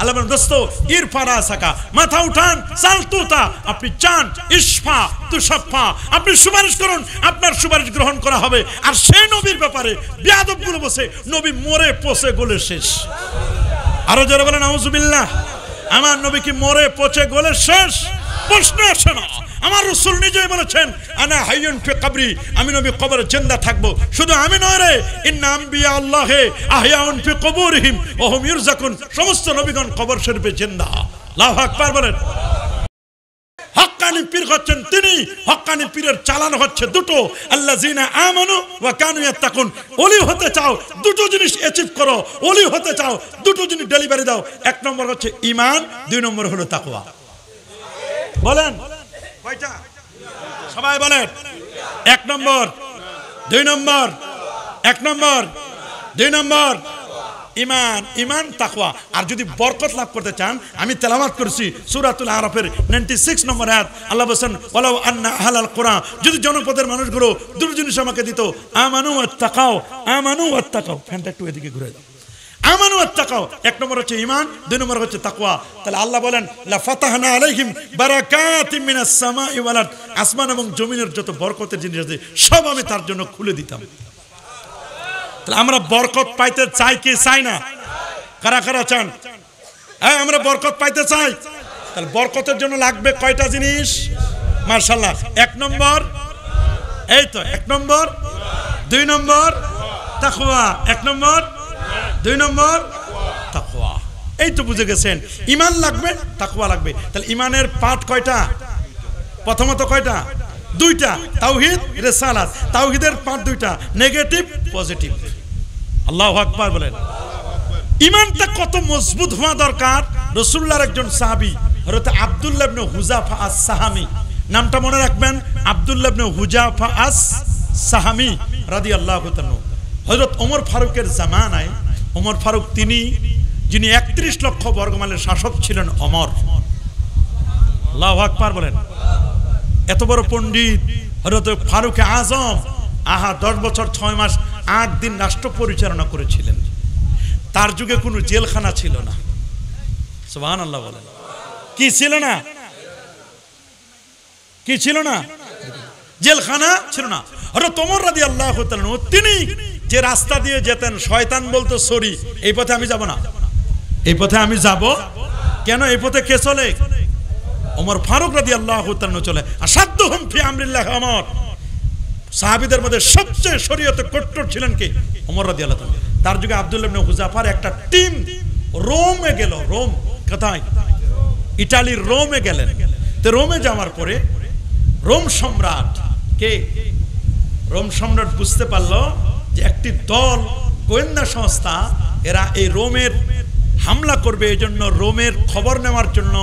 আল্লাহ বলেন দোস্ত ইরফা রাসাকা, মাথা উঠান, সালতুতা, আপনি চান, ইশফা তুশাফা, আপনি সুপারিশ করুন, আপনার সুপারিশ গ্রহণ করা হবে। আর সেই নবীর ব্যাপারে বিয়াদবগুলো বসে নবী মরে পচে গলে শেষ। আরো যারা বলেন আউযুবিল্লাহ, আমার নবী কি মরে পচে গলে শেষ? প্রশ্ন আসে না। আমার রাসূল নিজেই বলেছেন আনা হাইয়ুন ফি কবরি, আমি নবী কবরে জিন্দা থাকবো। শুধু আমি নয় রে, ইন্না আম্বিয়া আল্লাহে আহইয়াউন ফি কুবুরিহিম ওয়া হুম ইরযাকুন, সমস্ত নবীগণ কবর শরীফে জিন্দা। আল্লাহু আকবার বলেন। হক্কানি পীর হচ্ছেন তিনি, হক্কানি পীরের চালানো হচ্ছে দুটো, আল্লাযিনা আমানু ওয়া কানু ইয়াত্তাকুন। ওলি হতে চাও, দুটো জিনিস অ্যাচিভ করো। ওলি হতে চাও, দুটো জিনিস ডেলিভারি দাও। এক নম্বর হচ্ছে ঈমান, দুই নম্বর হলো তাকওয়া। বলেন কয়টা? সবাই বলেন। এক নম্বর, দুই নম্বর, এক নম্বর, দুই নম্বর ঈমান, ঈমান তাকওয়া। আর যদি বরকত লাভ করতে চান, আমি তেলাওয়াত করেছি সূরাতুল আরাফের 96 নম্বর আয়াত। আল্লাহ বলেন ওয়ালাউ আন্না আহলাল কুরআন, যদি জনপদের মানুষগুলো দুটো জিনিস আমাকে দিত, আমানু ওয়াত্তাকাও, আমানু ওয়াত্তাকাও। ফ্যানটা একটু এদিকে ঘুরে দাও। আমানু ওয়াত্তাকাও, এক নম্বর হচ্ছে ঈমান, দুই নম্বর হচ্ছে তাকওয়া। তাহলে আল্লাহ বলেন লা ফাতাহনা আলাইহিম বারাকাতিম মিনাস সামাই ওয়াল আরদ, আসমান এবং জমিনের যত বরকতের জিনিস আছে সব আমি তার জন্য খুলে দিতাম। তাহলে আমরা বরকত পাইতে চাই কি চাই না? কারা কারা চান? হ্যাঁ, আমরা বরকত পাইতে চাই। তাহলে বরকতের জন্য লাগবে কয়টা জিনিস? মাশাআল্লাহ। এক নম্বর, এই তো এক নম্বর, দুই নম্বর তাকওয়া, এক নম্বর, দুই নম্বর তাকওয়া। এই তো বুঝে গেছেন, ঈমান লাগবে, তাকওয়া লাগবে। তাহলে ঈমানের পার্ট কয়টা? প্রথমত কয়টা? দুইটা, তাওহীদ, রিসালাত। তাওহীদের পার্ট দুইটা, নেগেটিভ, পজিটিভ। আল্লাহু আকবার বলেন। ঈমানটা কত মজবুত হওয়া দরকার। রাসূলুল্লাহর একজন সাহাবী হযরত আব্দুল্লাহ ইবনে হুযাফা আস-সাহামী, নামটা মনে রাখবেন, আব্দুল্লাহ ইবনে হুযাফা আস-সাহামী রাদিয়াল্লাহু তাআলা। হযরত ওমর ফারুকের জামানায়, ওমর ফারুক তিনি যিনি 31 লক্ষ বর্গমাইলের শাসক ছিলেন ওমর। আল্লাহু আকবার বলেন। এত বড় পণ্ডিত হযরত ফারুক আজম, আহা 10 বছর 6 মাস 8 দিন রাষ্ট্র পরিচালনা করেছিলেন। তার যুগে কোনো জেলখানা ছিল না। সুবহানাল্লাহ বলেন। কি ছিল না? কি ছিল না? জেলখানা ছিল না। হযরত ওমর রাদিয়াল্লাহু তাআলা তিনি যে রাস্তা দিয়ে যেতেন, শয়তান বলতো সরি, এই পথে আমি যাব না, এই পথে আমি যাব কেন? এই পথে কে চলে? ওমর ফারুক রাদিয়াল্লাহু তাআলা চলে। আসাদুহুম ফি আমরিল্লাহ ওমর। সাহাবীদের মধ্যে সবচেয়ে শরীয়তে কট্টর ছিলেন কে? ওমর রাদিয়াল্লাহু তাআলা। তার যুগে আব্দুল্লাহ ইবনে হুযাফার একটা টিম রোমে গেল। রোম কোথায়? ইতালির রোমে গেলেন। তো রোমে যাওয়ার পরে রোম সম্রাট কে? রোম সম্রাট বুঝতে পারলো যে একটি দল গোয়েন্দা সংস্থা, এরা এই রোমের হামলা করবে, এই জন্য রোমের খবর নেওয়ার জন্য,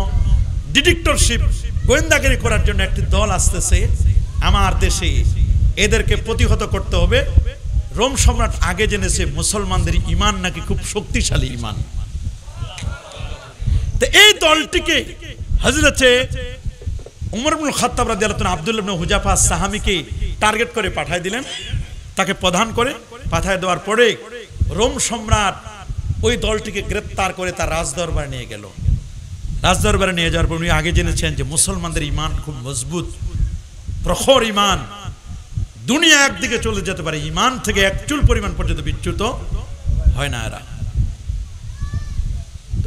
ডিটেকটরশিপ, গোয়েন্দাগিরি করার জন্য একটি দল আসতেছে আমার দেশে, এদেরকে প্রতিহত করতে হবে। রোম সম্রাট আগে জেনেছে মুসলমানদের ঈমান নাকি খুব শক্তিশালী ঈমান। তো এই দলটিকে হযরতে ওমর ইবনে খাত্তাব রাদিয়াল্লাহু তাআলা আব্দুল্লাহ ইবনে হুযাফা আস-সাহামীকে টার্গেট করে পাঠিয়ে দিলেন। তাকে প্রধান করে পাঠিয়ে দেওয়ার পরে রোম সম্রাট ওই দলটিকে গ্রেফতার করে তার রাজদরবারে নিয়ে গেল। রাজদরবারে নিয়ে যাওয়ার পর উনি আগে জেনেছেন যে মুসলমানদের ঈমান খুব মজবুত, প্রখর ঈমান, দুনিয়া একদিকে চলে যেতে পারে, ঈমান থেকে এক চুল পরিমাণ পর্যন্ত বিচ্যুত হয় না এরা।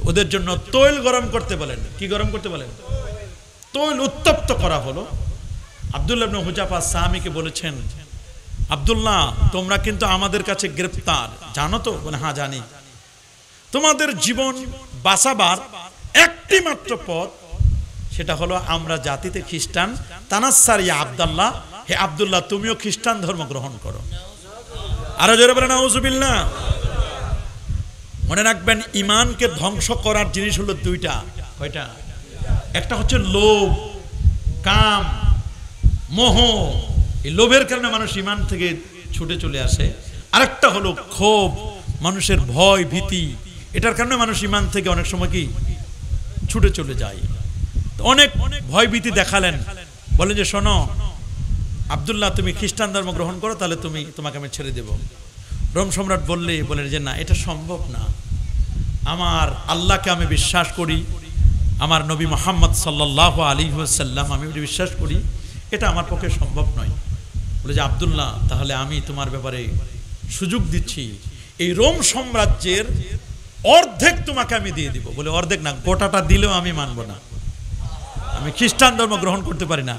ওদের জন্য তৈল গরম করতে বলেন। কি গরম করতে বলেন? তৈল উত্তপ্ত করা হলো। আব্দুল্লাহ ইবনে হুযাফা আস-সাহামীকে বলেছেন, আব্দুল্লাহ তোমরা কিন্তু আমাদের কাছে গ্রেফতার, জানো তো? বলে হ্যাঁ জানি। তোমাদের জীবন বাঁচাবার একটি মাত্র পথ, সেটা হলো আমরা জাতিতে খ্রিস্টান। তানাসসার ইয়া আব্দুল্লাহ, হে আব্দুল্লাহ তুমিও খ্রিস্টান ধর্ম গ্রহণ করো। আরো জোরে বলেন আউযুবিল্লাহ। মনে রাখবেন ঈমানকে ধ্বংস করার জিনিস হলো দুইটা। কয়টা? একটা হচ্ছে লোভ, কাম, মোহ। এই লোভের কারণে মানুষ ঈমান থেকে ছুটে চলে আসে। আরেকটা হলো ক্ষোভ, মানুষের ভয় ভীতি, এটার কারণে মানুষ ঈমান থেকে অনেক সময় কি ছুটে চলে যায়। অনেক ভয় ভীতি দেখালেন, বলেন যে শোনো আব্দুল্লাহ তুমি খ্রিস্টান ধর্ম গ্রহণ করো, তাহলে তোমাকে আমি ছেড়ে দেব। রোম সম্রাট বললেন যে না, এটা সম্ভব না। আমার আল্লাহকে আমি বিশ্বাস করি, আমার নবী মুহাম্মদ সাল্লাল্লাহু আলাইহি ওয়াসাল্লাম আমি বিশ্বাস করি, এটা আমার পক্ষে সম্ভব নয়। বলে যে আব্দুল্লাহ, তাহলে আমি তোমার ব্যাপারে সুযোগ দিচ্ছি, এই রোম সাম্রাজ্যের অর্ধেক তোমাকে আমি দিয়ে দিব। বলে অর্ধেক না, গোটাটা দিলেও আমি মানব না, আমি খ্রিস্টান ধর্ম গ্রহণ করতে পারি না।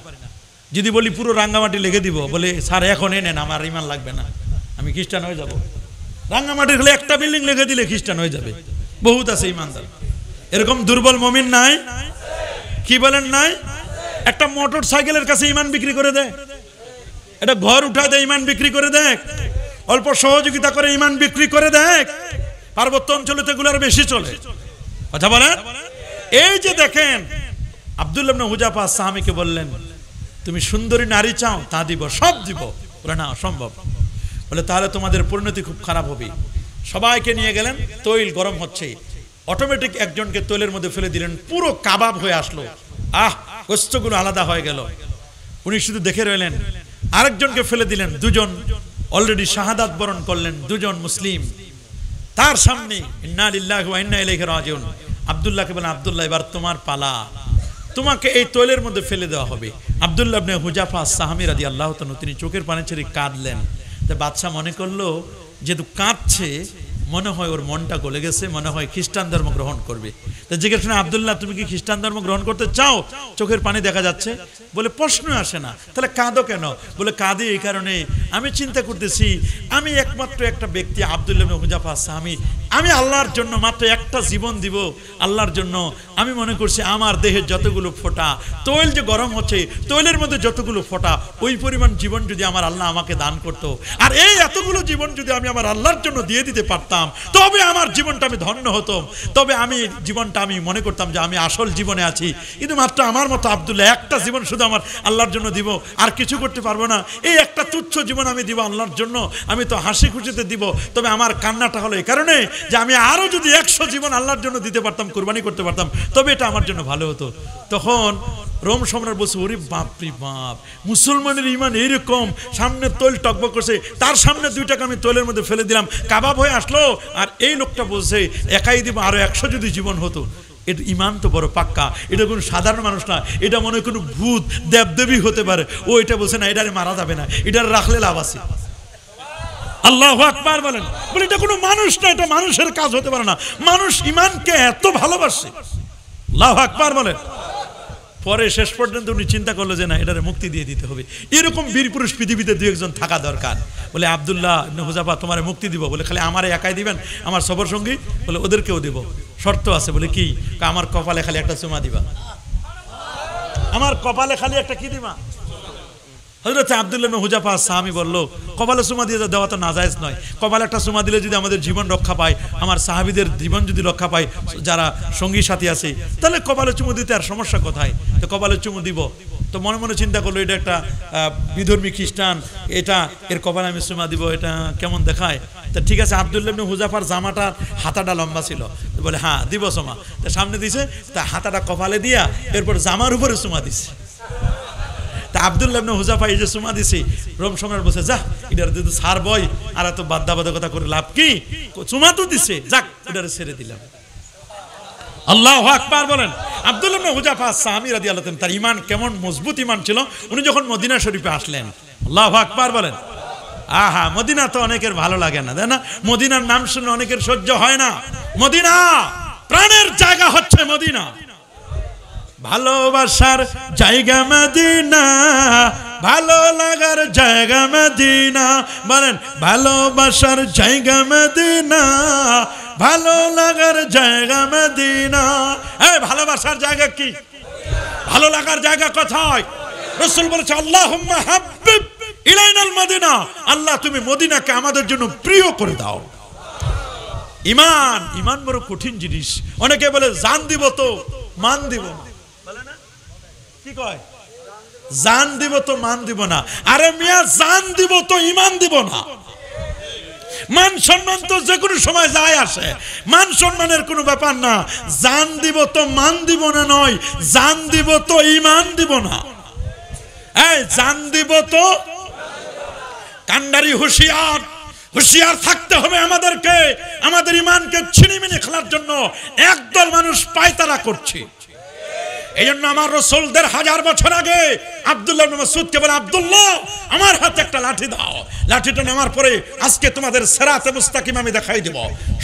যদি বলি পুরো রাঙ্গামাটি লেগে দিব, বলে স্যার এখন নেন, আমার ইমান লাগবে না, আমি খ্রিস্টান হয়ে যাব। রাঙ্গামাটির হলে একটা বিল্ডিং লেগে দিলে খ্রিস্টান হয়ে যাবে, বহুত আছে ইমানদার। এরকম দুর্বল মুমিন নাই? কি বলেন নাই? একটা মোটর সাইকেলের কাছে ইমান বিক্রি করে দেয়, এটা ঘর উঠা দেয় ইমান বিক্রি করে দেয়, অল্প সহযোগিতা করে ইমান বিক্রি করে দেয়। পার্বত্য অঞ্চলে তো এগুলোর বেশি চলে, কথা বলেন। এই যে দেখেন আব্দুল্লাহ ইবনে হুযাফা সাহাবীকে বললেন, তুমি সুন্দরী নারী চাও, তা দিব, সব দিব। বলে না, অসম্ভব। বলে তাহলে তোমাদের পরিণতি খুব খারাপ হবে। সবাইকে নিয়ে গেলেন, তৈল গরম হচ্ছে, অটোমেটিক একজনকে তৈলের মধ্যে ফেলে দিলেন, পুরো কাবাব হয়ে আসলো, গোস্তগুলো আলাদা হয়ে গেল। উনি শুধু দেখে রইলেন। আরেকজনকে ফেলে দিলেন, দুজন অলরেডি শাহাদাত বরণ করলেন, দুজন মুসলিম। তার সামনে ইন্না লিল্লাহি ওয়া ইন্না ইলাইহি রাজিউন। আব্দুল্লাহকে বলেন, আব্দুল্লাহ এবার তোমার পালা, তোমাকে এই তৈলের মধ্যে ফেলে দেওয়া হবে। আব্দুল্লাহ ইবনে হুযাফা সাহাবী রাদিয়াল্লাহু তাআলা তিনি চোখের পানি ছেড়ে কাঁদলেন। তা বাদশা মনে করলো যেহেতু কাঁদছে, মনে হয় ওর মনটা গলে গেছে, মনে হয় খ্রিস্টান ধর্ম গ্রহণ করবে। তা জিজ্ঞেস করলেন, আব্দুল্লাহ তুমি কি খ্রিস্টান ধর্ম গ্রহণ করতে চাও? চোখের পানি দেখা যাচ্ছে। বলে প্রশ্ন আসে না। তাহলে কাঁদো কেন? বলে কাঁদি এই কারণে, আমি চিন্তা করতেছি আমি একমাত্র একটা ব্যক্তি আব্দুল্লাহ ইবনে হুযাফা সাহাবী, আমি আল্লাহর জন্য মাত্র একটা জীবন দিব আল্লাহর জন্য। আমি মনে করছি আমার দেহের যতগুলো ফোঁটা তৈল যে গরম হচ্ছে, তৈলের মধ্যে যতগুলো ফোঁটা, ওই পরিমাণ জীবন যদি আমার আল্লাহ আমাকে দান করতো, আর এই এতগুলো জীবন যদি আমি আমার আল্লাহর জন্য দিয়ে দিতে পারতাম, তবে আমার জীবনটা আমি ধন্য হতাম। তবে আমি জীবনটা আমি মনে করতাম যে আমি আসল জীবনে আছি। কিন্তু মাত্র আমার মতো আব্দুল্লাহ একটা জীবন শুধু আমার আল্লাহর জন্য দিব, আর কিছু করতে পারবো না। এই একটা তুচ্ছ জীবন আমি দিব আল্লাহর জন্য, আমি তো হাসি খুশিতে দিব। তবে আমার কান্নাটা হলো এই কারণে যে আমি আরো যদি 100 জীবন আল্লাহর জন্য দিতে পারতাম, কুরবানি করতে পারতাম, তবে এটা আমার জন্য ভালো হতো। তখন রোম সম্রাট বলছে, ওরে বাপরে বাপ, মুসলমানের ইমান এইরকম, সামনে তৈল টকবক করছে, তার সামনে 2 টাকা আমি তৈলের মধ্যে ফেলে দিলাম, কাবাব হয়ে আসলো। আর এই লোকটা বলছে একাই দিব, আরো 100 যদি জীবন হতো। এটা ইমান তো বড় পাক্কা, এটা কোনো সাধারণ মানুষ না, এটা মনে হয় কোনো ভূত দেবদেবী হতে পারে। ও এটা বলছে না, এটারে মারা যাবে না, এটার রাখলে লাভ আছে। আল্লাহু আকবার বলেন। বলে এটা কোনো মানুষ না, এটা মানুষের কাজ হতে পারে না। মানুষ ইমানকে এত ভালোবাসে। আল্লাহু আকবার বলেন। পরে শেষ পর্যন্ত উনি চিন্তা করলো যে না, এটারে মুক্তি দিয়ে দিতে হবে। এরকম বীর পুরুষ পৃথিবীতে 2-1 থাকা দরকার। বলে আব্দুল্লাহ ইবনে হুযাফা তোমার মুক্তি দিব। বলে খালি আমারে একাই দিবেন, আমার সফর সঙ্গী? বলে ওদেরকেও দিব, শর্ত আছে। বলে কি? আমার কপালে খালি একটা চুমা দিবা। আমার কপালে খালি একটা কি দিবা? হযরত আব্দুল্লাহ ইবনে হুযাফা সাহাবী বলল, কপালে চুমা দিয়ে দেওয়া তো নাজায়েজ নয়। কপালে একটা চুমা দিলে যদি আমাদের জীবন রক্ষা পায়, আমার সাহাবীদের জীবন যদি রক্ষা পায়, যারা সঙ্গী সাথী আছে, তাহলে কপালে চুমু দিতে আর সমস্যা কোথায়? তো কপালে চুমু দিব। তো মনে মনে চিন্তা করলো এটা একটা বিধর্মী খ্রিস্টান, এটা এর কপালে আমি চুমা দিব, এটা কেমন দেখায়। তা ঠিক আছে, আব্দুল্লাহ ইবনে হুযাফার জামাটার হাতাটা লম্বা ছিল। তো বলে হ্যাঁ দিব চুমা। তা সামনে দিছে, তা হাতাটা কপালে দিয়া এরপর জামার উপরে চুমা দিছে। তা আব্দুল্লাহ ইবনে হুযাফা এই যে চুমা দিছে, রোম সম্রাট বলছে, যা এটার যদি ছাড় বই, আর এত বাধ্যবাধকতা করে লাভ কি? চুমা তো দিছে, যাক এটারে ছেড়ে দিলাম। আল্লাহু আকবার বলেন। আব্দুল্লাহ ইবনে হুযাফা সাহাবী রাদিয়াল্লাহু তাআলা, তার ঈমান কেমন মজবুত ঈমান ছিল। উনি যখন মদিনা শরীফে আসলেন, আল্লাহু আকবার বলেন। আহা, মদিনা তো অনেকের ভালো লাগে না, তাই না? মদিনার নাম শুনে অনেকের সহ্য হয় না। মদিনা প্রাণের জায়গা হচ্ছে মদিনা, ভালোবাসার জায়গা মদিনা, ভালো লাগার জায়গা মদিনা। বলেন ভালোবাসার জায়গা মদিনা, ভালো লাগার জায়গা মদিনা। এই ভালোবাসার জায়গা কি? ভালো লাগার জায়গা কোথায়? রাসূল বলেছে, আল্লাহুম্মা হাব্বিব ইলাইনাল মদিনা, আল্লাহ তুমি মদিনাকে আমাদের জন্য প্রিয় করে দাও। ঈমান, ঈমান বড় কঠিন জিনিস। অনেকে বলে জান দিব তো মান দিব না, বলে না? কি কয়? জান দিব তো মান দিব না। আরে মিয়া, জান দিব তো ঈমান দিব না। মান সম্মান তো যে কোনো সময় যায় আসে, মান সম্মানের কোনো ব্যাপার না। জান দিব তো মান দিব না নয়, জান দিব তো ঈমান দিব না। এই জান দিব তো কান্ডারি হুঁশিয়ার, হুঁশিয়ার থাকতে হবে আমাদেরকে। আমাদের ঈমানকে ছিনিমিনি খেলার জন্য একদল মানুষ পায়তারা করছে। এই জন্য আমার রাসূল ১৫০০ বছর আগে আব্দুল্লাহ ইবনে মাসউদকে বলে, আব্দুল্লাহ আমার হাতে একটা লাঠি দাও, লাঠিটা নেওয়ার পরে আজকে তোমাদের সিরাতে মুস্তাকিম আমি দেখাই দেব।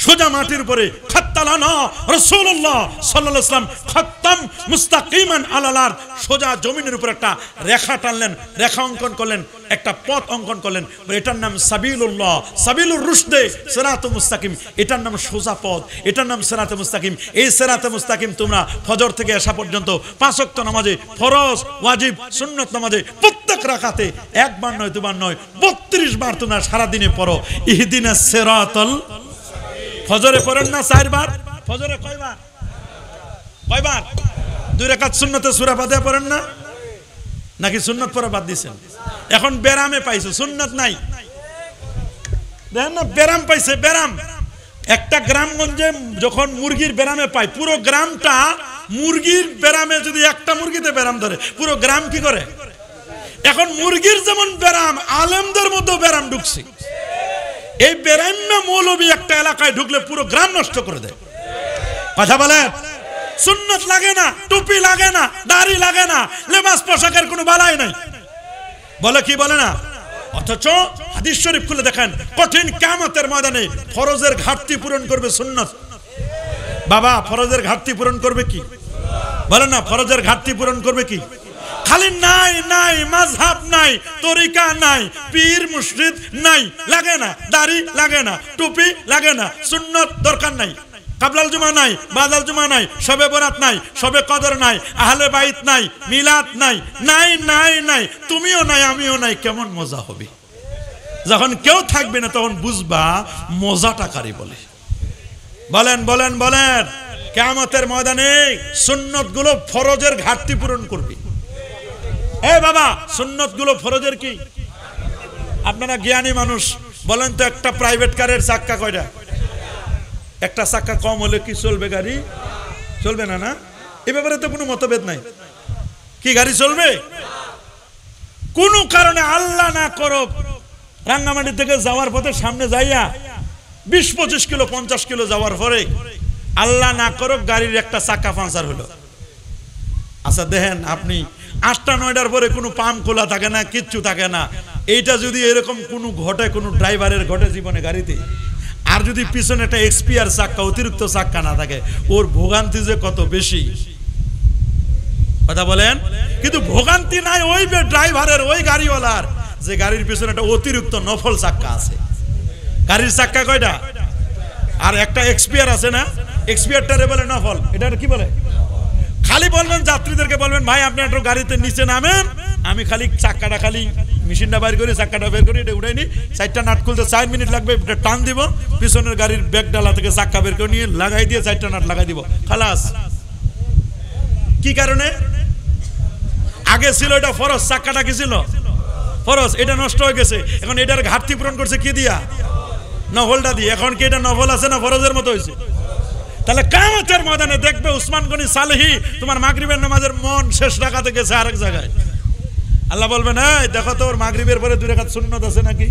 সোজা মাটির উপরে খাত্তালানা রাসূলুল্লাহ সাল্লাল্লাহু আলাইহি ওয়াসাল্লাম খাত্তাম মুস্তাকিমান আলাল আরদ, সোজা জমিনের উপর একটা রেখা টানলেন, রেখা অঙ্কন করলেন, একটা পথ অঙ্কন করলেন। এটার নাম সাবিলুল্লাহ, সাবিলুর রুশদে, সিরাতুল মুস্তাকিম। এটার নাম সোজা পথ, এটার নাম সিরাতে মুস্তাকিম। এই সিরাতে মুস্তাকিম তোমরা ফজর থেকে এশা পর্যন্ত ৫ ওয়াক্ত নামাজে, ফরজ, ওয়াজিব, সুন্নত নামাজে প্রত্যেক রাকাতে একবার নয় দুবার নয় ৩২ বার তোমরা সারা দিনে পড়ো ইহদিনাস সিরাতাল। ফজরে পড়েন না ৪ বার? ফজরে কয়বার? 2 রাকাত সুন্নতে সূরা ফাতিহা পড়েন না? নাকি সুন্নত পড়া বাদ দিয়েছেন? এখন বেরামে পাইছো, সুন্নত নাই। দেখেন না, বেরাম পাইছে, বেরাম। একটা গ্রামগঞ্জে যখন মুরগির বেরামে পায়, পুরো গ্রামটা মুরগির বেরামে, যদি একটা মুরগিতে বেরাম ধরে পুরো গ্রাম কি করে? এখন মুরগির যেমন বেরাম, আলেমদের মধ্যেও বেরাম ঢুকছে। এই বেরাম্য মৌলবী একটা এলাকায় ঢুকলে পুরো গ্রাম নষ্ট করে দেয়। কথা বলে, সুন্নত লাগে না, টুপি লাগে না, দাড়ি লাগে না, লেবাস পোশাকের কোনো বালাই নাই, বলে কি বলে না? অথচ হাদিস শরীফ খুলে দেখেন, কঠিন কিয়ামতের ময়দানে ফরজের ঘাটতি পূরণ করবে সুন্নত। বাবা, ফরজের ঘাটতি পূরণ করবে কি? বলেন না, ফরজের ঘাটতি পূরণ করবে কি? খালি নাই নাই, মাযহাব নাই, তরিকা নাই, পীর মুর্শিদ নাই, লাগে না, দাড়ি লাগে না, টুপি লাগে না, সুন্নত দরকার নাই, কাবলাল জুমা নাই, বাদাল জুমা নাই, শবে বরাত নাই, শবে কদর নাই, আহলে বাইত নাই, মিলাদ নাই, নাই নাই নাই, তুমিও নাই আমিও নাই। কেমন মজা হবে যখন কেউ থাকবে না, তখন বুঝবা মজাটা কারি বলে। বলেন বলেন বলেন, কিয়ামতের ময়দানে সুন্নত গুলো ফরজের ঘাটতি পূরণ করবে। এ বাবা, সুন্নত গুলো ফরজের কি? আপনারা জ্ঞানী মানুষ, বলেন তো একটা প্রাইভেট কারের চাক্কা কয়টা? একটা চাক্কা কম হলে কি চলবে? গাড়ি চলবে না, না? এ ব্যাপারে তো কোনো মতভেদ নাই। কি গাড়ি চলবে? কোন কারণে আল্লাহ না করো, রাঙ্গামাটি থেকে যাওয়ার পথে সামনে যাইয়া ২০-২৫ কিলো ৫০ কিলো যাওয়ার পরে আল্লাহ না করো গাড়ির একটা চাক্কা পাঞ্চার হলো। আচ্ছা দেখেন, আপনি ৮টা-৯টার পরে কোনো পাম্প খোলা থাকে না, কিচ্ছু থাকে না। এইটা যদি এরকম কোনো ঘটে, কোনো ড্রাইভারের ঘটে জীবনে গাড়িতে, আর যদি পিছনে একটা এক্সপিয়ার চাক্কা, অতিরিক্ত চাক্কা না থাকে, ওর ভোগান্তি যে কত বেশি। কথা বলেন, কিন্তু ভোগান্তি নাই ওই ড্রাইভারের, ওই গাড়িওয়ালার, যে গাড়ির পিছনে একটা অতিরিক্ত নফল চাক্কা আছে। গাড়ির চাক্কা কয়টা? আর একটা এক্সপিয়ার আছে না, এক্সপিয়ারটারে বলে নফল। এটা কি বলে? খালি বলবেন যাত্রীদেরকে, বলবেন ভাই আপনি একটু গাড়িতে নিচে নামেন, আমি খালি চাক্কাটা, খালি মেশিনটা বাইর করি, চাক্কাটা বের করি, এটা উঠাই নি, 4টা নাট খুলতে 4 মিনিট লাগবে, এটা টান দিব, পিছনের গাড়ির ব্যাগ ডালা থেকে চাক্কা বের করে নিয়ে লাগাই দিয়ে 4টা নাট লাগাই দিব, খালাস। কি কারণে? আগে ছিল এটা ফরজ, চাক্কাটা কি ছিল? ফরজ, এটা নষ্ট হয়ে গেছে। এখন এটার ঘাটতি পূরণ করছে কি দিয়া? নফলটা দিয়ে। এখন কি এটা নফল আছে না ফরজের মতো হয়েছে? তাহলে কিয়ামতের ময়দানে দেখবে উসমান গনি সালেহি তোমার মাগরিবের নামাজের মন শেষ রাকাতে গেছে আরেক জায়গায়। আল্লাহ বলবেন, এই দেখো তো ওর মাগরিবের পরে 2 রাকাত সুন্নাত আছে নাকি,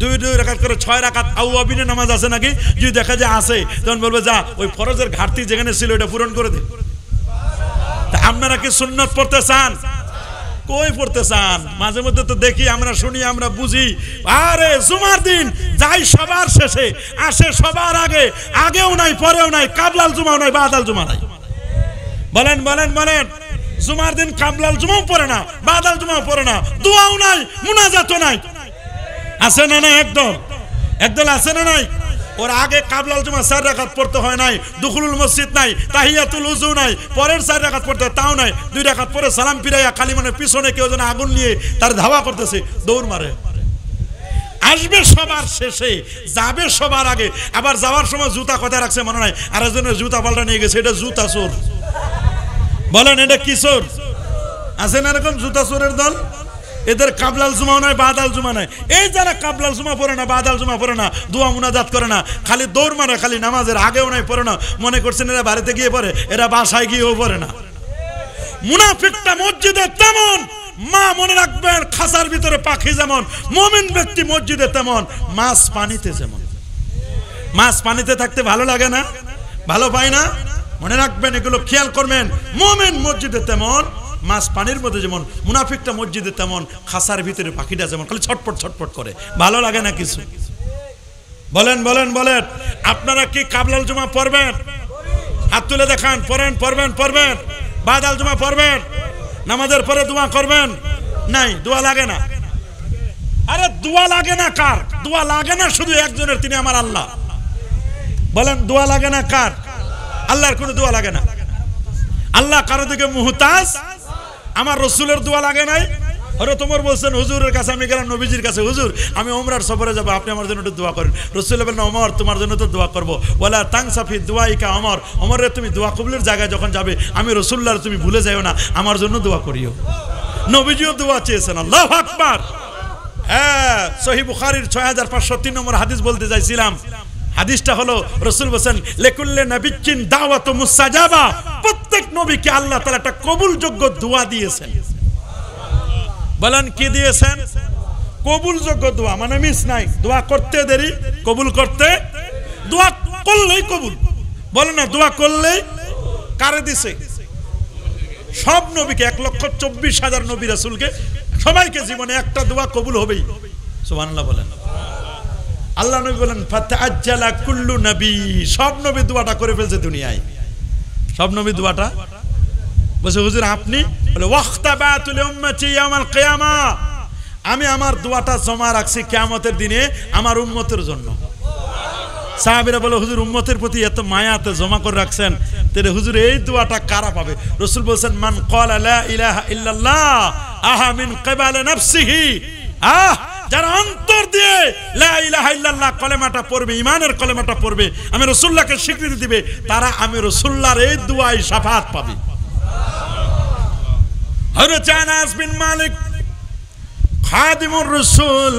2 রাকাত করে 6 রাকাত আওয়াবিনের নামাজ আছে নাকি। যদি দেখা যায় আছে, তখন বলবে যা ওই ফরজের ঘাটতি যেখানে ছিল এটা পূরণ করে দে। তা আপনারা কি সুন্নাত পড়তে চান? কই পড়তে চান? মাঝে মধ্যে তো দেখি, আমরা শুনি, আমরা বুঝি, আরে জুমার দিন যাই সবার শেষে, আসে সবার আগে, আগেও নাই পরেও নাই, কাবলাল জুমাও নাই, বাদাল জুমা নাই। বলেন বলেন বলেন, জুমার দিন কাবলাল জুমাও পড়ে না, বাদাল জুমাও পড়ে না, দোয়াও নাই, মুনাজাতও নাই। আছে না নাই? একদল আছে না নাই? ওর আগে কাবলাল জুমা 4 রাকাত পড়তে হয় নাই, দুখুলুল মসজিদ নাই, তাহিয়াতুল উযু নাই, পরের 4 রাকাত পড়তে তাও নাই, 2 রাকাত পরে সালাম ফিরাইয়া কালিমানের পিছনে কেউ যেন আগুন নিয়ে তার ধাওয়া করতেছে, দৌড় মারে। আসবে সবার শেষে, যাবে সবার আগে। আবার যাওয়ার সময় জুতা কোথায় রাখছে মনে নাই, আরেকজনের জুতা পাল্টা নিয়ে গেছে, এটা জুতা চোর। বলেন এটা কি চোর? আছে না এরকম জুতা চোরের দল? এদের কাবলাল জুমাও নাই, বাদাল জুমা নাই। এই যারা কাবলাল জুমা পড়ে না, বাদাল জুমা পড়ে না, দোয়া মুনাজাত করে না, খালি দৌড় মারে, খালি নামাজের আগেও নাই পড়ে না, মনে করছেন এরা বাড়িতে গিয়ে পড়ে, এরা বাসায় গিয়েও পড়ে না। মুনাফিকটা মসজিদে তেমন, মা মনে রাখবেন খাসার ভিতরে পাখি যেমন, মুমিন ব্যক্তি মসজিদে তেমন, মাছ পানিতে যেমন। মাছ পানিতে থাকতে ভালো লাগে না? ভালো পায় না? মনে রাখবেন, এগুলো খেয়াল করবেন। মুমিন মসজিদে তেমন, মাছ পানির মধ্যে যেমন, মুনাফিকটা মসজিদে তেমন, খাসার ভিতরে পাখিটা যেমন খালি ছটপট ছটপট করে, ভালো লাগে না কিছু। বলেন বলেন বলেন, আপনারা কি কাবলাল জুমা পড়বেন? হাত তুলে দেখান। পড়েন, পড়বেন, পড়বেন। বাদাল জুমা পড়বেন? নামাজের পরে দোয়া করবেন? নাই, দোয়া লাগে না। আরে দোয়া লাগে না কার? দোয়া লাগে না শুধু একজনের, তিনি আমার আল্লাহ। বলেন দোয়া লাগে না কার? আল্লাহর কোনো দোয়া লাগে না। আল্লাহ কারো দিকে মুহতাজ। আমার রসুলের দোয়া লাগে নাই? হযরত ওমর বলছেন, হুজুরের কাছে আমি গেলাম, নবীজির কাছে, হুজুর আমি উমরার সফরে যাব, আপনি আমার জন্য একটু দোয়া করেন। রাসূল বলেন, ওমর তোমার জন্য তো দোয়া করব। ওয়ালা তানসাফি দুআইকা ওমর, ওমরে তুমি দোয়া কবুলের জায়গায় যখন যাবে, আমি রাসূলুল্লাহর তুমি ভুলে যাও না, আমার জন্য দোয়া করিও। নবীজিও দোয়া চেয়েছেন। আল্লাহু আকবার। হ্যাঁ, সহিহ বুখারীর 6503 নম্বর হাদিস বলতে চাইছিলাম। হাদিসটা হলো, রাসূল বলেন, লিকুল্লি নাবিয়্যিন দাওয়াতু মুস্তাজাবা, প্রত্যেক নবীকে আল্লাহ তাআলা একটা কবুলযোগ্য দোয়া দিয়েছেন। বলেন কি দিয়েছেন? কবুলযোগ্য দোয়া, মানে মিস নাই। দোয়া করতে দেরি, কবুল করতে, দোয়া করলেই কবুল। বলে না দোয়া করলেই। কারে দিছে? সব নবীকে, 1,24,000 নবী রাসূলকে, সবাইকে জীবনে একটা দোয়া কবুল হবেই। সুবহানাল্লাহ বলেন। আল্লাহ নবী বলেন, ফাতাআজ্জালা কুল্লু নবী, সব নবী দোয়াটা করে ফেলছে দুনিয়ায়। সব নবী দোয়াটা বলছে, হুজুর আপনি? বলে, ওয়াখতাবাতু লিউম্মতি ইয়াউমাল কিয়ামা, আমি আমার দোয়াটা জমা রাখছি কিয়ামতের দিনে আমার উম্মতের জন্য। সাহাবীরা বলে, হুজুর উম্মতের প্রতি এত মায়াতে জমা করে রাখছেন, তাহলে হুজুর এই দোয়াটা কারা পাবে? রাসূল বলেন, মান ক্বালা লা ইলাহা ইল্লাল্লাহ আহা মিন কিবালি নাফসিহি, যারা অন্তর দিয়ে লা ইলাহা ইল্লাল্লাহ কলেমাটা পড়বে, ঈমানের কলেমাটা পড়বে, আমি রাসূলুল্লাহকে স্বীকৃতি দিবে, তারা আমি রাসূলুল্লাহর এই দোয়ায় শাফাআত পাবে। হযরত আনাস বিন মালিক খাদিমুর রাসূল,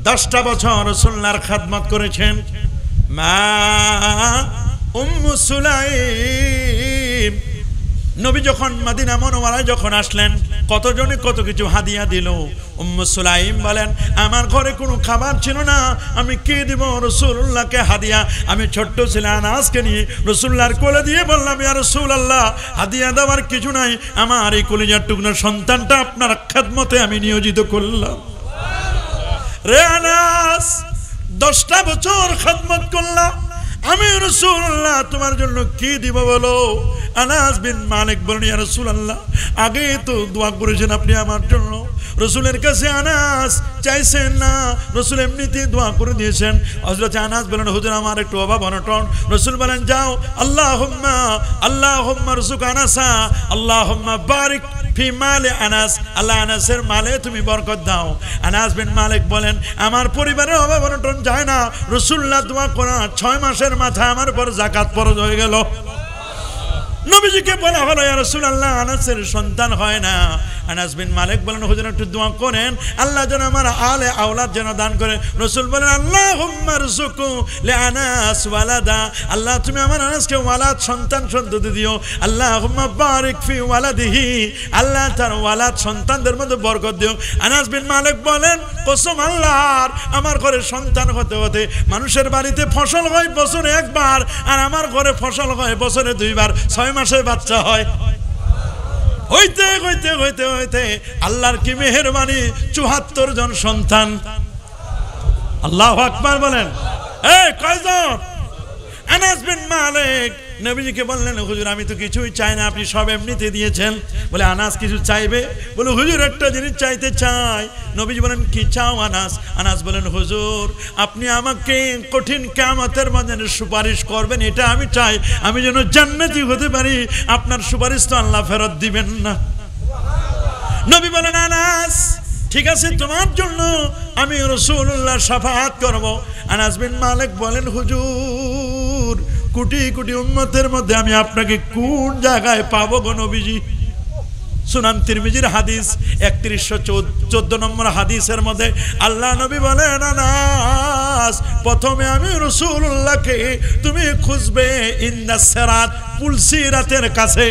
10টা বছর রাসূলুল্লাহর খেদমত করেছেন। মা উম্মু সুলাইম, নবী যখন মদিনা মুনাওয়ারায় যখন আসলেন, কতজনে কত কিছু হাদিয়া দিল। উম্মু সুলাইম বলেন, আমার ঘরে কোনো খাবার ছিল না, আমি কি দিব রাসূলুল্লাহকে হাদিয়া? আমি ছোট্ট ছিলাম, আনাসকে নিয়ে রাসূলুল্লাহর কোলে দিয়ে বললাম, ইয়া রাসূলুল্লাহ, হাদিয়া দেওয়ার কিছু নাই, আমার এই কলিজার টুকরা সন্তানটা আপনার খেদমতে আমি নিয়োজিত করলাম। রে আনাস, 10টা বছর খেদমত করলাম, আমি রাসূলুল্লাহ তোমার জন্য কি দিব বলো? আনাস বিন মালিক বলেন, ইয়া রাসূলুল্লাহ, আগে তো দোয়া করেছেন আপনি আমার জন্য, রাসূলের কাছে আনাস চাইছেন না, রাসূল এমনিতেই দোয়া করে দিয়েছেন। হযরত আনাস বলেন, হুজুর আমার একটু অভাব অনটন। রাসূল বলেন, যাও, আল্লাহুম্মা রযুক আনাসা, আল্লাহুম্মা বারিক ফি মালে আনাস, আল্লাহ আনাসের মালে তুমি বরকত দাও। আনাস বিন মালিক বলেন, আমার পরিবারের অভাব অনটন যায় না, রাসূলুল্লাহ দোয়া করা 6 মাসের মাথায় আমার উপর যাকাত ফরজ হয়ে গেল। নবীজিকে বলা হলো, ইয়া রাসূলুল্লাহ, আনাসের সন্তান হয় না। আনাস বিন মালিক বলেন, হুজুর একটু দোয়া করেন, আল্লাহ যেন আমার আলে আওলাদ যেন দান করে। রাসূল বলেন, আল্লাহুম্মা রযুকু লিআনাস ওয়ালাদা, আল্লাহ তুমি আমার আনাসকে ওয়ালাদ সন্তান সন্ততি দিও। আল্লাহুম্মা বারিক ফি ওয়ালাদিহি, আল্লাহ তার ওয়ালাদ সন্তানদের মধ্যে বরকত দিও। আনাস বিন মালিক বলেন, কসম আল্লাহর, আমার ঘরে সন্তান হতে হতে মানুষের বাড়িতে ফসল হয় বছরে একবার, আর আমার ঘরে ফসল হয় বছরে 2 বার, 6 মাসে বাচ্চা হয়। হইতে হইতে হইতে হইতে আল্লাহর কি মেহেরবানি, 74 জন সন্তান। আল্লাহু আকবার বলেন। এই কয়জন? আনাস বিন মালিক নবীজিকে বললেন, হুজুর আমি তো কিছুই চাই না, আপনি সব এমনিতে দিয়েছেন। বলে, আনাস কিছু চাইবে? বলে, হুজুর একটা জিনিস চাইতে চাই। নবীজি বলেন, কি চাও আনাস? আনাস বলেন, হুজুর আপনি আমাকে কঠিন কিয়ামতের ময়দানে সুপারিশ করবেন, এটা আমি চাই, আমি যেন জান্নাতি হতে পারি। আপনার সুপারিশ তো আল্লাহ ফেরত দিবেন না। নবী বলেন, আনাস ঠিক আছে, তোমার জন্য আমি রাসূলুল্লাহ শাফাআত করব। আনাস বিন মালিক বলেন, হুজুর কোটি কোটি উম্মতের মধ্যে আমি আপনাকে কোন জায়গায় পাবো গো নবীজি? সুনান তিরমিজির হাদিস 3114 নম্বর হাদিসের মধ্যে আল্লাহ নবী বলেন, আনাস প্রথমে আমি রাসূলুল্লাহকে তুমি খুঁজবে ইন্দাস সিরাত, পুলসিরাতের কাছে।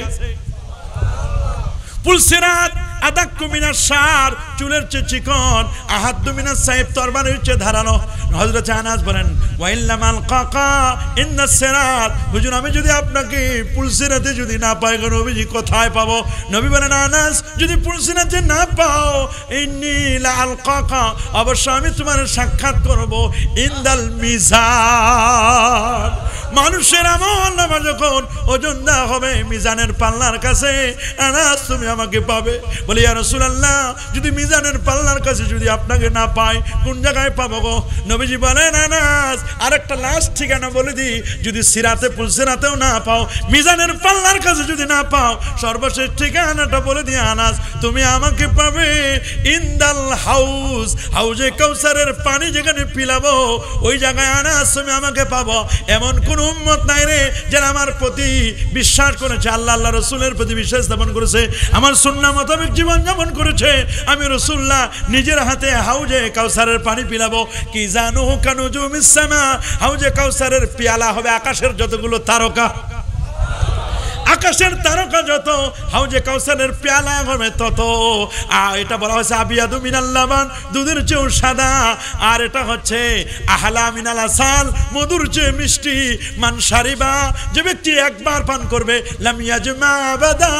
পুলসিরাত আদাক্কু মিনাশ শার, চুলের চেয়ে চিকন, আহাদ্দু মিনাস সাইফ, তরবারির চেয়ে ধারালো। হযরত আনাস বলেন ওয়াইল্লামাল কাকা ইন্নাস সিরাত, হুজুর আমি যদি আপনাকে পুলসিরাতে যদি না পাই গো নবীজি কোথায় পাবো? নবী বলেন আনাস যদি পুলসিরাতে না পাও ইন্নী লাল কাকা, অবশ্য আমি তোমার সাক্ষাৎ করব ইনদাল মিজান, মানুষের আমল নামা যখন ওজন দেওয়া হবে মিজানের পাল্লার কাছে, আনাস তুমি আমাকে পাবে। বলি ইয়া রাসূলুল্লাহ যদি মিজানের পাল্লার কাছে যদি আপনাকে না পাই কোন জায়গায় পাবো গো? নবীজি বলেন আনাস আরেকটা লাস্ট ঠিকানা বলে দিই, যদি সিরাতে পুলসিরাতেও না পাও, মিজানের পাল্লার কাছে যদি না পাও, সর্বশেষ ঠিকানাটা বলে দিই আনাস তুমি আমাকে পাবে ইনদাল হাউজ, হাউজে কাউসারের পানি যেখানে পিলাবো ওই জায়গায় আনাস তুমি আমাকে পাবো। এমন কোন উম্মত নাই রে যারা আমার প্রতি বিশ্বাস করেছে, আল্লাহ আল্লাহ রসুলের প্রতি বিশ্বাস স্থাপন করেছে, আমার সুন্নাহ মোতাবেক জীবন যাপন করেছে, আমি রাসূলুল্লাহ নিজের হাতে হাউজে কাউসারের পানি পিলাবো। কি জানো কানুজুমিস সামা, হাউজে কাউসারের পেয়ালা হবে আকাশের যতগুলো তারকা, আকাশের তারকা যত, হাউজে কাউসারের পেয়ালা হবে তত। আর এটা বলা হয়েছে আবিয়াদু মিনাল লাবান, দুধের চেয়েও সাদা, আর এটা হচ্ছে আহলা মিনাল আসাল, মধুর চেয়ে মিষ্টি। মান শারিবা, যে ব্যক্তি একবার পান করবে লাম ইয়াজমা আবাদা,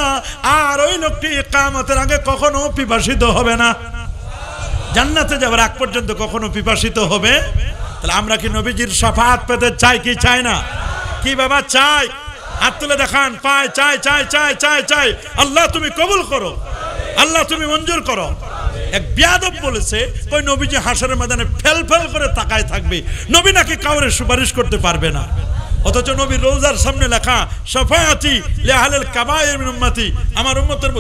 আর ওই লোকটি কিয়ামতের আগে কখনো পিপাসিত হবে না, জান্নাতে যাবার আগ পর্যন্ত কখনো পিপাসিত হবে। তাহলে আমরা কি নবীজির শাফাআত পেতে চাই কি চাই না? কি বাবা চাই? হাত তুলে দেখান, পায় চাই চাই চাই চাই চাই। আল্লাহ তুমি কবুল করো, আল্লাহ তুমি মঞ্জুর করো। এক বিয়াদব বলেছে ওই নবীজি হাসরের ময়দানে ফেল ফেল করে তাকায় থাকবে, নবী নাকি কাউরে সুপারিশ করতে পারবে না, অথচ নবীর রওজার সামনে লেখা শাফাআতি লিআহলিল কাবায়ের মিন উম্মতি, আমার উম্মতের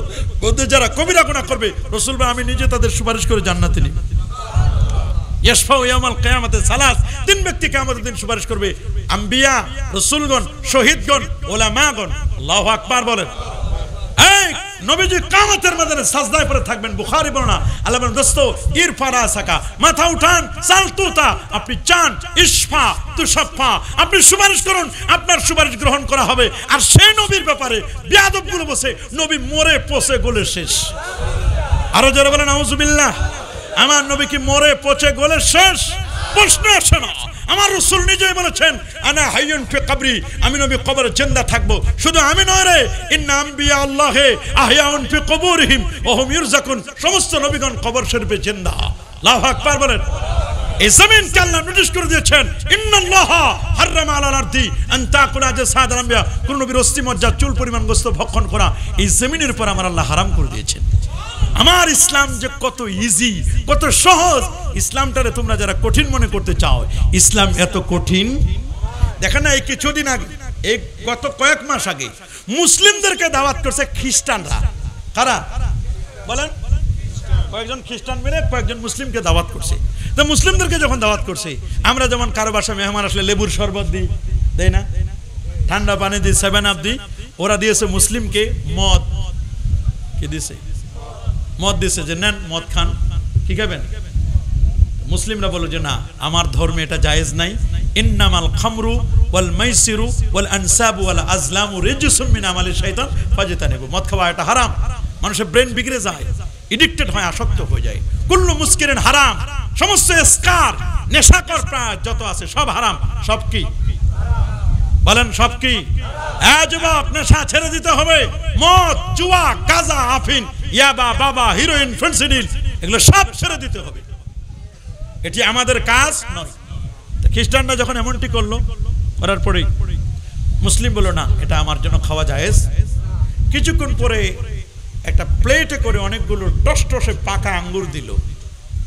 মধ্যে যারা কবিরা গুনাহ করবে রাসূল বলেন আমি নিজে তাদের সুপারিশ করে জান্নাতে নিব। ইয়াশফাউ ইয়াউমাল কিয়ামাতে সালাস, তিন ব্যক্তি কিয়ামতের দিন সুপারিশ করবে, আম্বিয়া, রাসূলগণ, শহীদগণ, উলামাগণ। আল্লাহু আকবার বলেন। এই নবীজি কিয়ামতের ময়দানে সাজদায় পড়ে থাকবেন, বুখারী বর্ণনা। আল্লাহ বলেন দোস্ত ইরফা রাসাকা, মাথা উঠান, সাল তুতা, আপনি চান, ইশফা তুশাফা, আপনি সুপারিশ করুন, আপনার সুপারিশ গ্রহণ করা হবে। আর সেই নবীর ব্যাপারে বিয়াদবগুলো বসে নবী মরে পচে গলে শেষ। আরো যারা বলেন আউযুবিল্লাহ, আমার নবী কি মরে পচে গলে শেষ? প্রশ্ন আসে না। আমার রাসূল নিজেই বলেছেন আনা হাইয়ুন ফি কবরি, আমি নবী কবরে জিন্দা থাকবো। শুধু আমি নয় রে, ইন্না আম্বিয়া আল্লাহে আহয়াউন ফি কুবুরিহিম ওয়া হুম ইরযাকুন, সমস্ত নবীগণ কবর শরীফে জিন্দা। আল্লাহু আকবার বলেন। এই জমিনকে আল্লাহ নোটিশ করে দিয়েছেন ইন্নাল্লাহা হারামা আলাল আরদি আন তাকুলা জাসাদ আম্বিয়া, কোন নবীর অস্থি মজ্জা চুল পরিমাণ গোশত ভক্ষণ করা এই জমিনের উপর আমার আল্লাহ হারাম করে দিয়েছেন। আমার ইসলাম যে কত ইজি, কত সহজ, ইসলামটারে তোমরা যারা কঠিন মনে করতে চাও, ইসলাম এত কঠিন। দেখেন না এই কিছুদিন আগে, এই গত কয়েক মাস আগে মুসলিমদেরকে দাওয়াত করছে খ্রিস্টানরা। কারা বলেন? কয়েকজন খ্রিস্টান মিলে কয়েকজন মুসলিমকে দাওয়াত করছে। তো মুসলিমদেরকে যখন দাওয়াত করছে, আমরা যেমন কারো বাসায় মেহমান আসলে লেবুর শরবত দিই, দেয় না, ঠান্ডা পানি দিই, 7 আপ দিই, ওরা দিয়েছে মুসলিমকে মদ। কি দিছে? মদ দিছে, যে নেন মদ খান। কি খাবেন? মুসলিমরা বলে যে না, আমার ধর্মে এটা জায়েজ নাই। ইন্নামাল খামরু ওয়াল মাইসিরু ওয়াল আনসাবু ওয়াল আজলামু রিজসুম মিন আমালি শাইতান ফাজতানিবু, মদ খাওয়া এটা হারাম। মানুষের ব্রেন বিগড়ে যায়, এডিক্টেড হয়, আসক্ত হয়ে যায়। কুল্লু মুস্কিরিন হারাম, সমস্ত স্কার নেশাকর প্রায় যত আছে সব হারাম। সব কি বলেন? সব কি? যুবক, নেশা ছেড়ে দিতে হবে। মদ, জুয়া, গাঁজা, আফিন, ইয়াবা, বাবা, হিরোইন, ফেন্সিডিল, এগুলো সব ছেড়ে দিতে হবে। এটি আমাদের কাজ নয়। খ্রিস্টানরা যখন এমনটি করলো, করার পরে মুসলিম বলল না, এটা আমার জন্য খাওয়া জায়েজ। কিছুক্ষণ পরে একটা প্লেটে করে অনেকগুলো টসটসে পাকা আঙ্গুর দিল।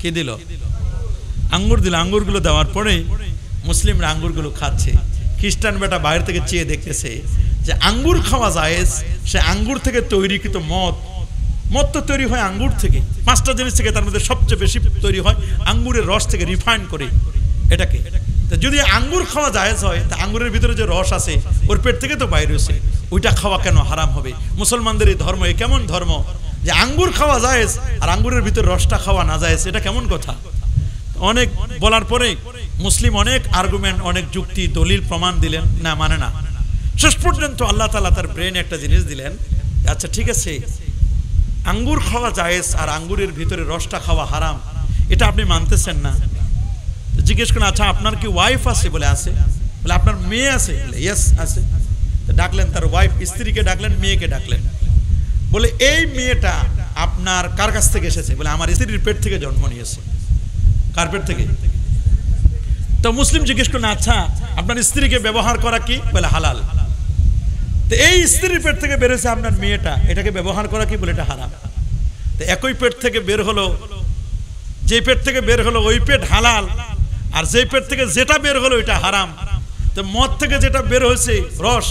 কি দিল? আঙ্গুর দিল। আঙ্গুরগুলো দেওয়ার পরে মুসলিমরা আঙ্গুরগুলো খাচ্ছে। খ্রিস্টান বেটা বাইরে থেকে চেয়ে দেখতেছে যে আঙ্গুর খাওয়া জায়েজ, সে আঙ্গুর থেকে তৈরিকৃত মদ। মদ তো তৈরি হয় আঙ্গুর থেকে, 5টা জিনিস থেকে, তার মধ্যে সবচেয়ে বেশি তৈরি হয় আঙ্গুরের রস থেকে, রিফাইন করে এটাকে। তো যদি আঙ্গুর খাওয়া জায়েজ হয়, তা আঙ্গুরের ভিতরে যে রস আছে ওর পেট থেকে তো বাইরে হয়েছে, ওইটা খাওয়া কেন হারাম হবে? মুসলমানদের এই ধর্ম এ কেমন ধর্ম যে আঙ্গুর খাওয়া জায়েজ আর আঙ্গুরের ভিতরে রসটা খাওয়া না জায়েজ? এটা কেমন কথা? অনেক বলার পরে মুসলিম অনেক আর্গুমেন্ট, অনেক যুক্তি, দলিল, প্রমাণ দিলেন, না মানে না। শেষ পর্যন্ত আল্লাহ তাআলা তার ব্রেনে একটা জিনিস দিলেন, আচ্ছা ঠিক আছে, আঙ্গুর খাওয়া জায়েজ আর আঙ্গুরের ভিতরে রসটা খাওয়া হারাম, এটা আপনি মানতেছেন না। জিজ্ঞেস করেন, আচ্ছা আপনার কি ওয়াইফ আছে? বলে আছে। বলে আপনার মেয়ে আছে? বলে ইয়েস আছে। ডাকলেন তার ওয়াইফ, স্ত্রীকে ডাকলেন, মেয়েকে ডাকলেন। বলে এই মেয়েটা আপনার কার কাছ থেকে এসেছে? বলে আমার স্ত্রীর পেট থেকে জন্ম নিয়েছে। কার পেট থেকে? তো মুসলিম জিজ্ঞেস করলেন, আচ্ছা আপনার স্ত্রীকে ব্যবহার করা কি? বলে হালাল। তো এই স্ত্রীর পেট থেকে বেরোছে আপনার মেয়েটা, এটাকে ব্যবহার করা কি? বলে এটা হারাম। তো একই পেট থেকে বের হলো, যে পেট থেকে বের হলো ওই পেট হালাল, আর যে পেট থেকে যেটা বের হলো এটা হারাম। তো মদ থেকে যেটা বের হয়েছে রস,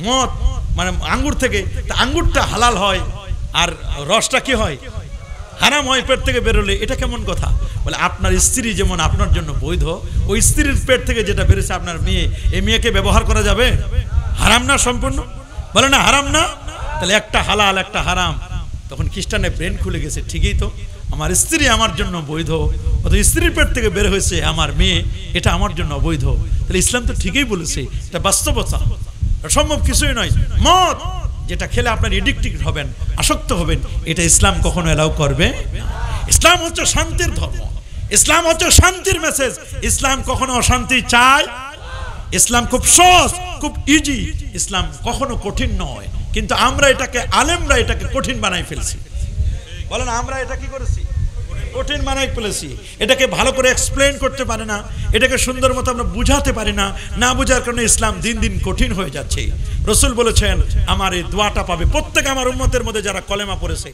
মদ মানে আঙ্গুর থেকে, তা আঙ্গুরটা হালাল হয় আর রসটা কি হয়? হারাম হয় পেট থেকে বের হলে। এটা কেমন কথা? বলে আপনার স্ত্রী যেমন আপনার জন্য বৈধ, ওই স্ত্রীর পেট থেকে যেটা বেরোছে আপনার মেয়ে, এই মেয়েকে ব্যবহার করা যাবে? হারাম না সম্পূর্ণ? বলে না হারাম না। তাহলে একটা হালাল একটা হারাম। তখন খ্রিস্টানের ব্রেন খুলে গেছে, ঠিকই তো, আমার স্ত্রী আমার জন্য বৈধ, অত স্ত্রীর পেট থেকে বের হয়েছে আমার মেয়ে, এটা আমার জন্য অবৈধ। তাহলে ইসলাম তো ঠিকই বলেছে, এটা বাস্তবতা, সম্ভব কিছুই নয়। মদ যেটা খেলে আপনার এডিক্টেড হবেন, আসক্ত হবেন, এটা ইসলাম কখনো এলাও করবে। ইসলাম হচ্ছে শান্তির ধর্ম, ইসলাম হচ্ছে শান্তির মেসেজ। ইসলাম কখনো অশান্তি চায়? ইসলাম খুব সহজ, খুব ইজি। ইসলাম কখনো কঠিন নয়, কিন্তু আমরা এটাকে, আলেমরা এটাকে কঠিন বানাই ফেলছি। বলেন আমরা এটা কি করেছি? কঠিন বানাই ফেলেছি। এটাকে ভালো করে এক্সপ্লেন করতে পারে না, এটাকে সুন্দর মতো আমরা বুঝাতে পারি না। না বুঝার কারণে ইসলাম দিন দিন কঠিন হয়ে যাচ্ছে। রাসূল বলেছেন আমার এই দোয়াটা পাবে প্রত্যেক আমার উম্মতের মধ্যে যারা কলেমা পড়েছে।